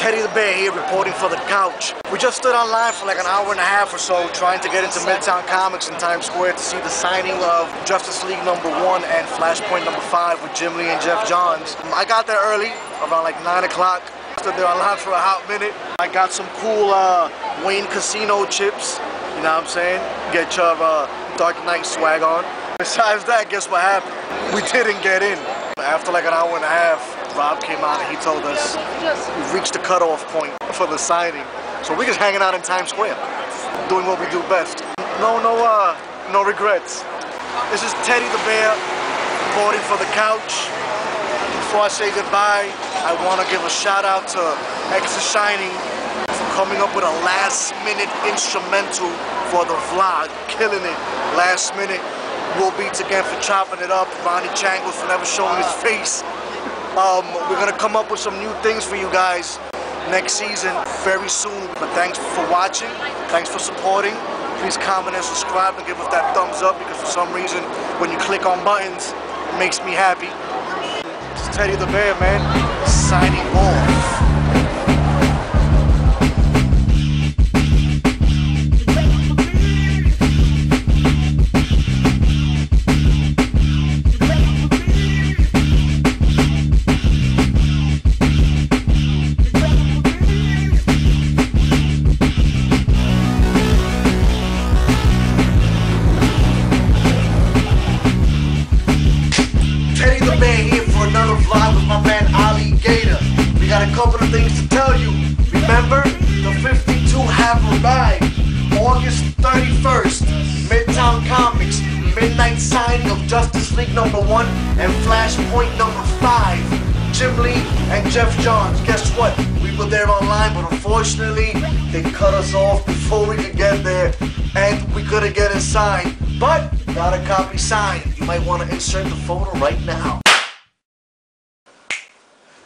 Teddy the Bear here reporting for the couch. We just stood online for like an hour and a half or so trying to get into Midtown Comics in Times Square to see the signing of Justice League #1 and Flashpoint #5 with Jim Lee and Jeff Johns. I got there early, around like 9 o'clock. Stood there online for a hot minute. I got some cool Wayne Casino chips, you know what I'm saying? Get your Dark Knight swag on. Besides that, guess what happened? We didn't get in. After like an hour and a half, Rob came out and he told us we've reached the cutoff point for the signing. So we're just hanging out in Times Square, doing what we do best. No regrets. This is Teddy the Bear reporting for the couch. Before I say goodbye, I want to give a shout out to Extra Shining for coming up with a last-minute instrumental for the vlog, killing it last minute. Will Beats again for chopping it up. Ronnie Changles for never showing his face. We're gonna come up with some new things for you guys next season very soon. But thanks for watching. Thanks for supporting. Please comment and subscribe and give us that thumbs up because for some reason when you click on buttons, it makes me happy. It's Teddy the Bear, man. Signing off. A couple of things to tell you. Remember, the 52 have arrived. August 31st, Midtown Comics, midnight signing of Justice League #1 and Flashpoint #5. Jim Lee and Jeff Johns. Guess what? We were there online, but unfortunately, they cut us off before we could get there, and we couldn't get it signed. But got a copy signed. You might want to insert the photo right now.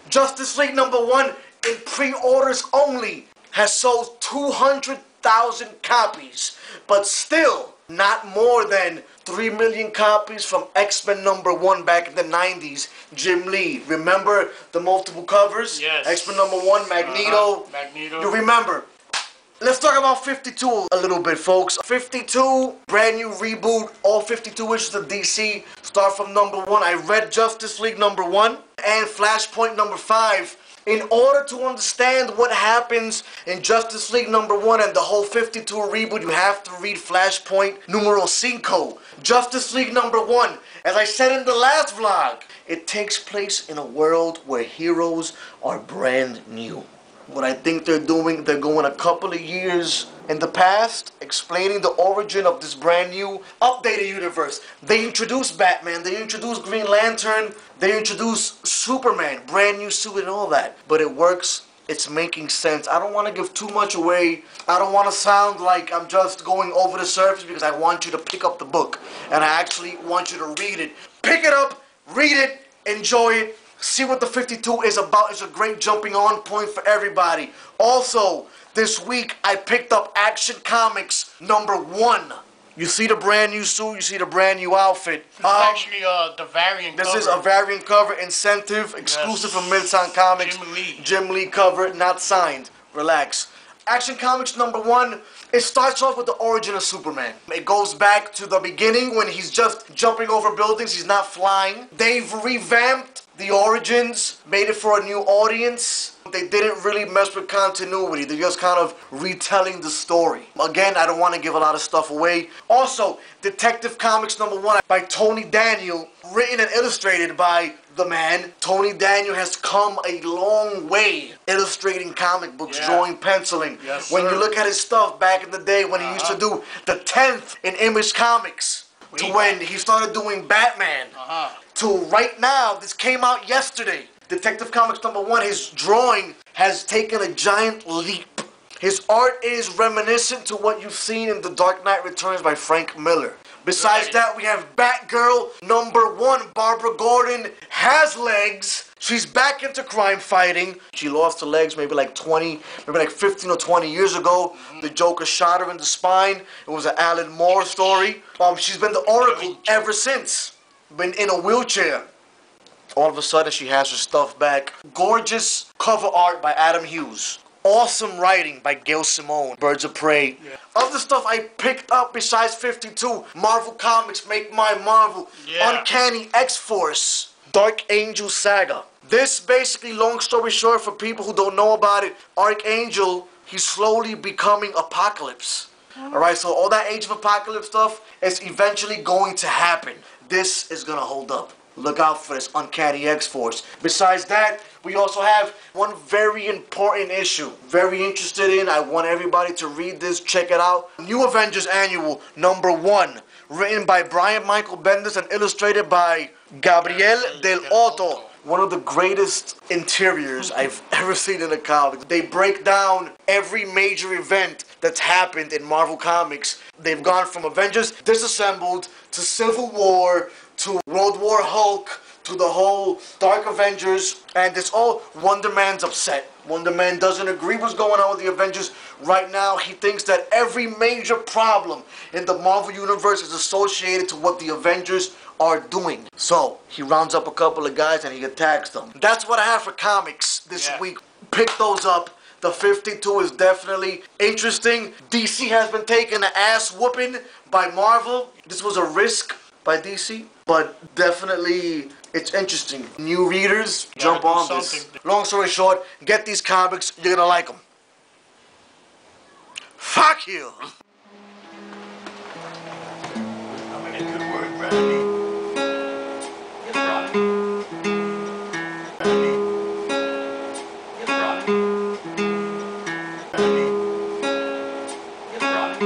Justice League #1 in pre-orders only has sold 200,000 copies, but still not more than 3 million copies from X-Men #1 back in the 90s. Jim Lee, remember the multiple covers? Yes. X-Men #1, Magneto. Magneto. You remember. Let's talk about 52 a little bit, folks. 52, brand new reboot, all 52 issues of DC. Start from #1. I read Justice League #1 and Flashpoint #5. In order to understand what happens in Justice League #1 and the whole 52 reboot, you have to read Flashpoint #5. Justice League #1, as I said in the last vlog, it takes place in a world where heroes are brand new. What I think they're doing, they're going a couple of years in the past, explaining the origin of this brand new, updated universe. They introduced Batman, they introduced Green Lantern, they introduced Superman, brand new suit and all that. But it works, it's making sense. I don't want to give too much away. I don't want to sound like I'm just going over the surface because I want you to pick up the book. And I actually want you to read it. Pick it up, read it, enjoy it. See what the 52 is about. It's a great jumping on point for everybody. Also, this week I picked up Action Comics #1. You see the brand new suit, you see the brand new outfit. This is actually the variant cover. This is a variant cover, incentive, exclusive from Midtown Comics. Jim Lee. Jim Lee cover, not signed. Relax. Action Comics #1, it starts off with the origin of Superman. It goes back to the beginning when he's just jumping over buildings, he's not flying. They've revamped the origins, made it for a new audience. They didn't really mess with continuity. They're just kind of retelling the story. Again, I don't want to give a lot of stuff away. Also, Detective Comics #1 by Tony Daniel, written and illustrated by the man. Tony Daniel has come a long way illustrating comic books, drawing, penciling. Yes, when sir. you look at his stuff back in the day when he used to do the 10th in Image Comics, to when he started doing Batman, to right now, this came out yesterday. Detective Comics #1, his drawing has taken a giant leap. His art is reminiscent to what you've seen in The Dark Knight Returns by Frank Miller. Besides that, we have Batgirl #1. Barbara Gordon has legs. She's back into crime fighting. She lost her legs maybe like 15 or 20 years ago. The Joker shot her in the spine. It was an Alan Moore story. She's been the Oracle ever since. Been in a wheelchair. All of a sudden, she has her stuff back. Gorgeous cover art by Adam Hughes. Awesome writing by Gail Simone, Birds of Prey. Yeah. Other stuff I picked up besides 52, Marvel Comics, Make My Marvel, Uncanny X-Force, Dark Angel Saga. This basically, long story short, for people who don't know about it, Archangel, he's slowly becoming Apocalypse. Alright, so all that Age of Apocalypse stuff is eventually going to happen. This is gonna hold up. Look out for this Uncanny X-Force. Besides that, we also have one very important issue. Very interested in. I want everybody to read this, check it out. New Avengers Annual #1. Written by Brian Michael Bendis and illustrated by Gabriel Del Otto. One of the greatest interiors I've ever seen in a comic. They break down every major event that's happened in Marvel Comics. They've gone from Avengers Disassembled to Civil War to World War Hulk to the whole Dark Avengers, and it's all Wonder Man's upset. Wonder Man doesn't agree what's going on with the Avengers right now. He thinks that every major problem in the Marvel Universe is associated to what the Avengers are doing. So he rounds up a couple of guys and he attacks them. That's what I have for comics this week. Pick those up. The 52 is definitely interesting. DC has been taking an ass whooping by Marvel. This was a risk by DC, but definitely it's interesting. New readers, jump on this. Long story short, get these comics, you're gonna like them. Fuck you! I'm in a good word, Brandy. Yes, Brandy. Brandy. Yes, Brandy. Brandy. Yes, Brandy.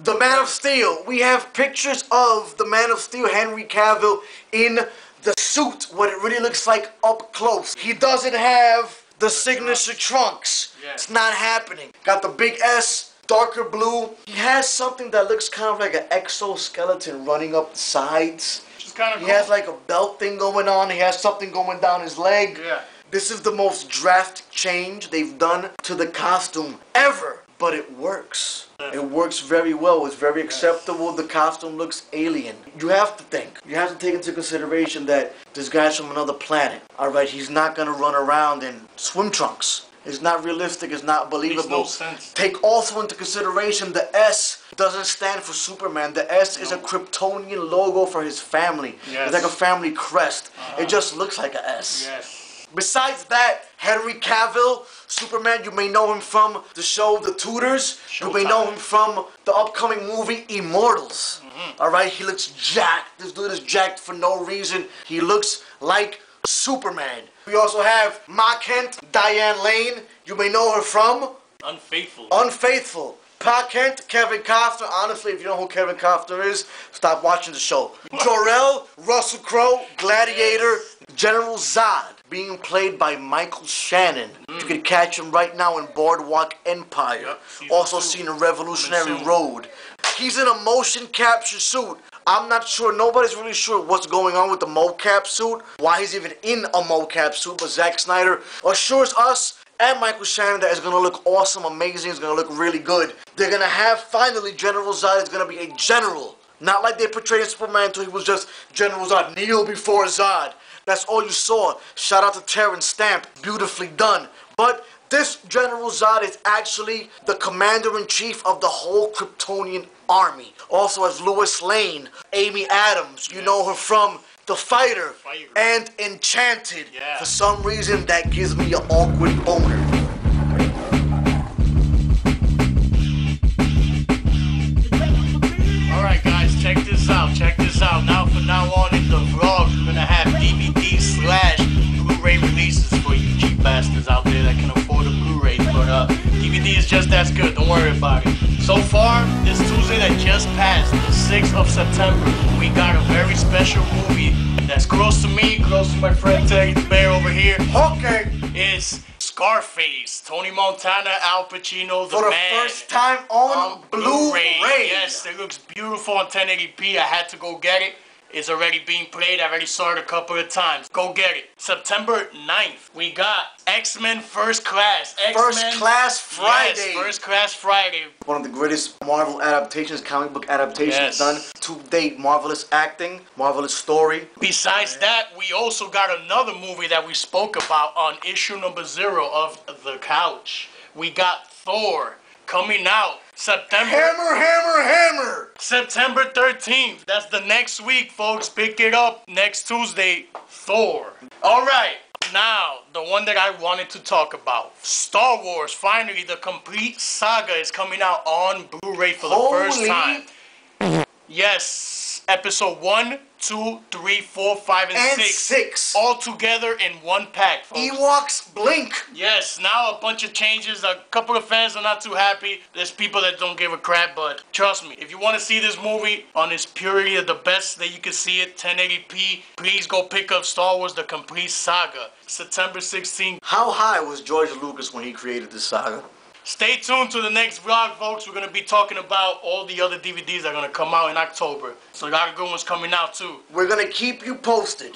The Man of Steel. We have pictures of the Man of Steel, Henry Cavill, in the suit, what it really looks like up close. He doesn't have the signature trunks. It's not happening. Got the big S, darker blue. He has something that looks kind of like an exoskeleton running up the sides. Which is kind of cool. He has like a belt thing going on. He has something going down his leg. Yeah. This is the most drastic change they've done to the costume ever. But it works. It works very well. It's very acceptable. The costume looks alien. You have to think. You have to take into consideration that this guy's from another planet. Alright, he's not going to run around in swim trunks. It's not realistic. It's not believable. Makes no sense. Take also into consideration the S doesn't stand for Superman. The S is a Kryptonian logo for his family. It's like a family crest. It just looks like an S. Besides that, Henry Cavill, Superman, you may know him from the show The Tudors. You may know him from the upcoming movie Immortals. Alright, he looks jacked. This dude is jacked for no reason. He looks like Superman. We also have Ma Kent, Diane Lane. You may know her from Unfaithful. Unfaithful. Pa Kent, Kevin Costner. Honestly, if you know who Kevin Costner is, stop watching the show. Jor-El, Russell Crowe, Gladiator, General Zod, being played by Michael Shannon. You can catch him right now in Boardwalk Empire. Also seen in Revolutionary Road. He's in a motion capture suit. I'm not sure, nobody's really sure what's going on with the mocap suit, why he's even in a mocap suit, but Zack Snyder assures us and Michael Shannon that it's going to look awesome, amazing, it's going to look really good. They're going to have, finally, General Zod is going to be a general. Not like they portrayed in Superman until he was just General Zod, kneel before Zod. That's all you saw. Shout out to Terrence Stamp, beautifully done. But this General Zod is actually the commander-in-chief of the whole Kryptonian army. Also as Lois Lane, Amy Adams, you know her from The Fighter and Enchanted. For some reason, that gives me an awkward boner. Alright guys, check this out, Now from now on in the vlogs, we're gonna have DVD / Blu-ray releases for you cheap bastards out there that can afford a Blu-ray. But DVD is just as good, don't worry about it. So far, this Tuesday that just passed, the 6th of September, we got a very special movie that's close to me, close to my friend Teddy the Bear over here. Okay. It's Scarface, Tony Montana, Al Pacino, the man. For the first time on Blu-ray. Yes, it looks beautiful on 1080p. I had to go get it. is already being played. I already saw it a couple of times. Go get it. September 9th, we got X-Men First Class. First Class Friday. Yes, First Class Friday. One of the greatest Marvel adaptations, comic book adaptations done to date. Marvelous acting, marvelous story. Besides that, we also got another movie that we spoke about on issue number 0 of The Couch. We got Thor coming out September. Hammer! September 13th. That's the next week, folks. Pick it up next Tuesday. Thor. All right. Now, the one that I wanted to talk about. Star Wars. Finally, the complete saga is coming out on Blu-ray for the first time. Yes. Episode 1, 2, 3, 4, 5, and 6. All together in one pack, folks. Ewoks Blink. Yes, now a bunch of changes. A couple of fans are not too happy. There's people that don't give a crap, but trust me, if you want to see this movie on its purity of the best that you can see it, 1080p, please go pick up Star Wars The Complete Saga, September 16th. How high was George Lucas when he created this saga? Stay tuned to the next vlog, folks. We're going to be talking about all the other DVDs that are going to come out in October. So a lot of good ones coming out, too. We're going to keep you posted.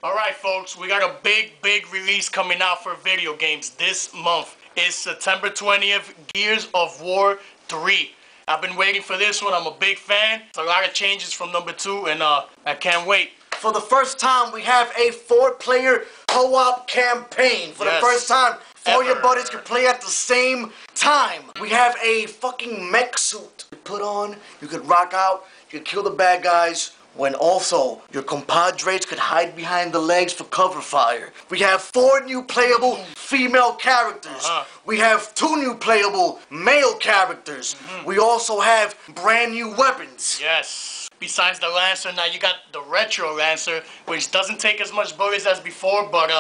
Alright, folks. We got a big release coming out for video games this month. It's September 20th, Gears of War 3. I've been waiting for this one. I'm a big fan. It's a lot of changes from number 2, and I can't wait. For the first time, we have a 4-player co-op campaign. For the first time, 4 of your buddies can play at the same time. We have a fucking mech suit you put on. You could rock out. You could kill the bad guys. When also, your compadres could hide behind the legs for cover fire. We have 4 new playable female characters. We have 2 new playable male characters. We also have brand new weapons. Yes. Besides the Lancer, now you got the Retro Lancer, which doesn't take as much bullets as before, but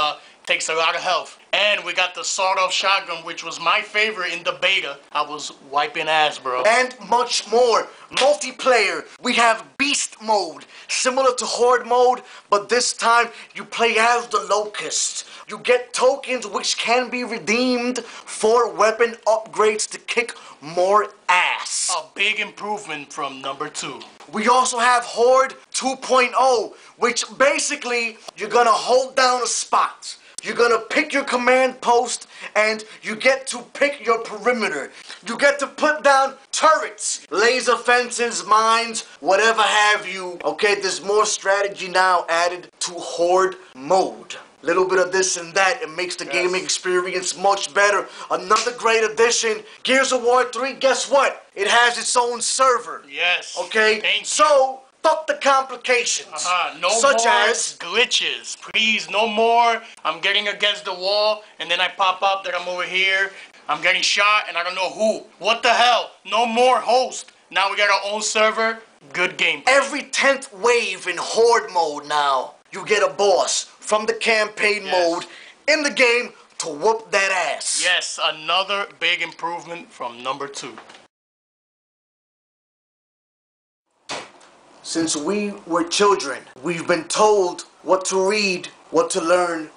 takes a lot of health. And we got the sawed-off shotgun, which was my favorite in the beta. I was wiping ass, bro. And much more. Multiplayer. We have Beast Mode, similar to Horde Mode, but this time you play as the Locust. You get tokens which can be redeemed for weapon upgrades to kick more ass. A big improvement from number 2. We also have Horde 2.0, which basically you're gonna hold down a spot. You're gonna pick your command post and you get to pick your perimeter. You get to put down turrets, laser fences, mines, whatever have you. Okay, there's more strategy now added to Horde mode. Little bit of this and that, it makes the gaming experience much better. Another great addition, Gears of War 3, guess what? It has its own server. Yes. Okay? So, fuck the complications. No such more as glitches. Please, no more. I'm getting against the wall, and then I pop up that I'm over here. I'm getting shot, and I don't know who. What the hell? No more host. Now we got our own server. Good game. Every 10th wave in Horde mode now, you get a boss from the campaign mode in the game to whoop that ass. Yes, another big improvement from number 2. Since we were children, we've been told what to read, what to learn,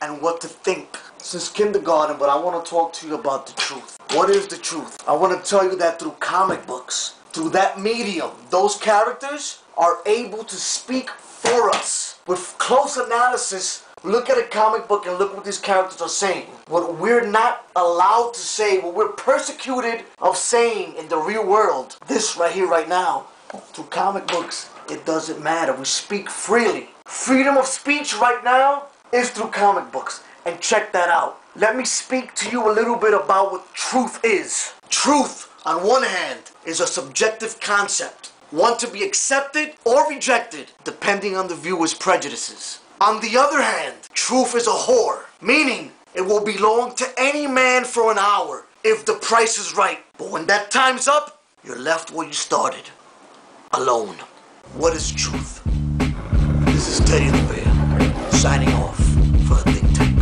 and what to think. Since kindergarten, but I want to talk to you about the truth. What is the truth? I want to tell you that through comic books, through that medium, those characters are able to speak for us. With close analysis, look at a comic book and look what these characters are saying. What we're not allowed to say, what we're persecuted of saying in the real world, this right here, right now, through comic books, it doesn't matter. We speak freely. Freedom of speech right now is through comic books. And check that out. Let me speak to you a little bit about what truth is. Truth, on one hand, is a subjective concept. One to be accepted or rejected, depending on the viewer's prejudices. On the other hand, truth is a whore, meaning it will belong to any man for an hour if the price is right. But when that time's up, you're left where you started, alone. What is truth? This is Teddy the Bear, signing off for the Think Tank.